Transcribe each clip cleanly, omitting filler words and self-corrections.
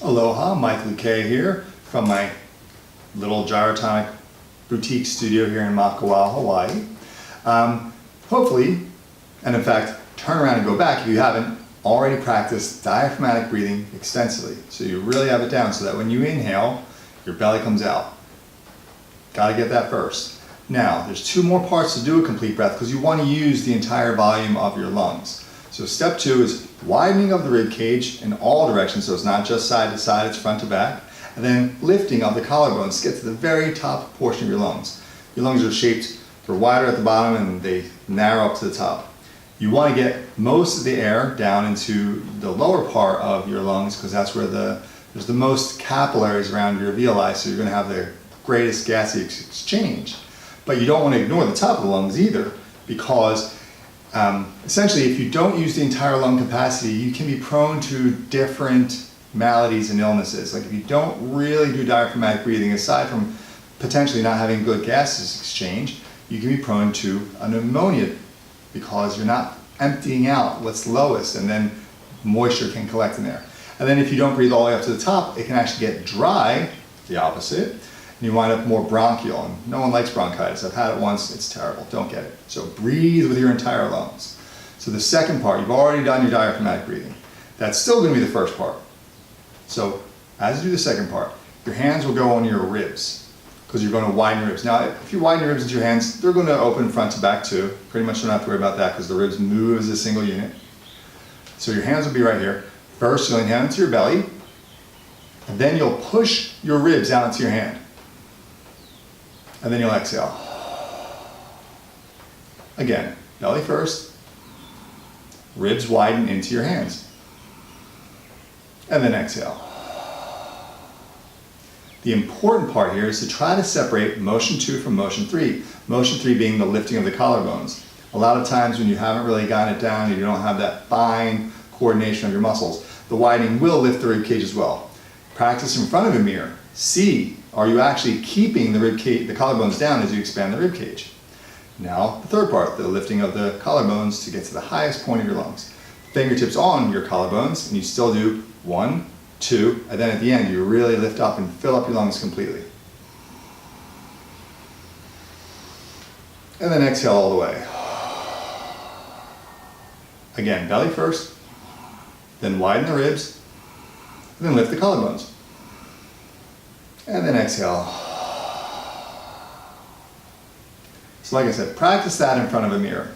Aloha, Mike Luque here from my little gyrotonic boutique studio here in Makawao, Hawaii. Hopefully, and in fact, turn around and go back if you haven't already practiced diaphragmatic breathing extensively. So you really have it down so that when you inhale, your belly comes out. Gotta get that first. Now, there's two more parts to do a complete breath because you want to use the entire volume of your lungs. So step two is widening of the rib cage in all directions, so it's not just side to side, it's front to back. And then lifting of the collarbones to get to the very top portion of your lungs. Your lungs are shaped, they're wider at the bottom and they narrow up to the top. You want to get most of the air down into the lower part of your lungs because that's where there's the most capillaries around your alveoli, so you're going to have the greatest gaseous exchange. But you don't want to ignore the top of the lungs either, because essentially if you don't use the entire lung capacity, you can be prone to different maladies and illnesses. Like if you don't really do diaphragmatic breathing, aside from potentially not having good gaseous exchange, you can be prone to a pneumonia because you're not emptying out what's lowest, and then moisture can collect in there. And then if you don't breathe all the way up to the top, it can actually get dry, the opposite, and you wind up more bronchial. And no one likes bronchitis. I've had it once, it's terrible, don't get it. So breathe with your entire lungs. So the second part, you've already done your diaphragmatic breathing. That's still going to be the first part. So as you do the second part, your hands will go on your ribs because you're going to widen your ribs. Now, if you widen your ribs into your hands, they're going to open front to back too. Pretty much don't have to worry about that because the ribs move as a single unit. So your hands will be right here. First, you'll inhale into your belly, and then you'll push your ribs out into your hand. And then you'll exhale. Again, belly first, ribs widen into your hands. And then exhale. The important part here is to try to separate motion 2 from motion 3. Motion 3 being the lifting of the collarbones. A lot of times when you haven't really gotten it down, you don't have that fine coordination of your muscles, the widening will lift the rib cage as well. Practice in front of a mirror. See, are you actually keeping the rib cage, the collarbones down as you expand the rib cage? Now, the third part, the lifting of the collarbones to get to the highest point of your lungs. Fingertips on your collarbones, and you still do 1, 2, and then at the end you really lift up and fill up your lungs completely. And then exhale all the way. Again, belly first, then widen the ribs, and then lift the collarbones. And then exhale. So like I said, practice that in front of a mirror.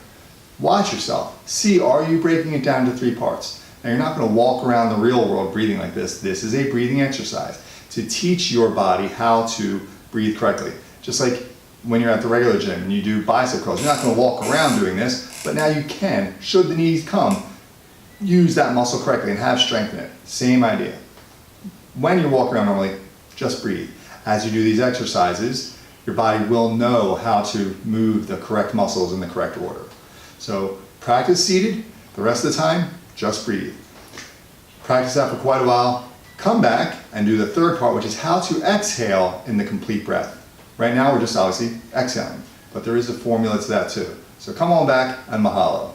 Watch yourself. See, are you breaking it down to 3 parts? Now you're not going to walk around the real world breathing like this. This is a breathing exercise to teach your body how to breathe correctly. Just like when you're at the regular gym and you do bicep curls, you're not going to walk around doing this, but now you can, should the needs come, use that muscle correctly and have strength in it. Same idea. When you walk around normally, just breathe. As you do these exercises, your body will know how to move the correct muscles in the correct order. So practice seated, the rest of the time, just breathe. Practice that for quite a while, come back and do the third part, which is how to exhale in the complete breath. Right now we're just obviously exhaling, but there is a formula to that too. So come on back and mahalo.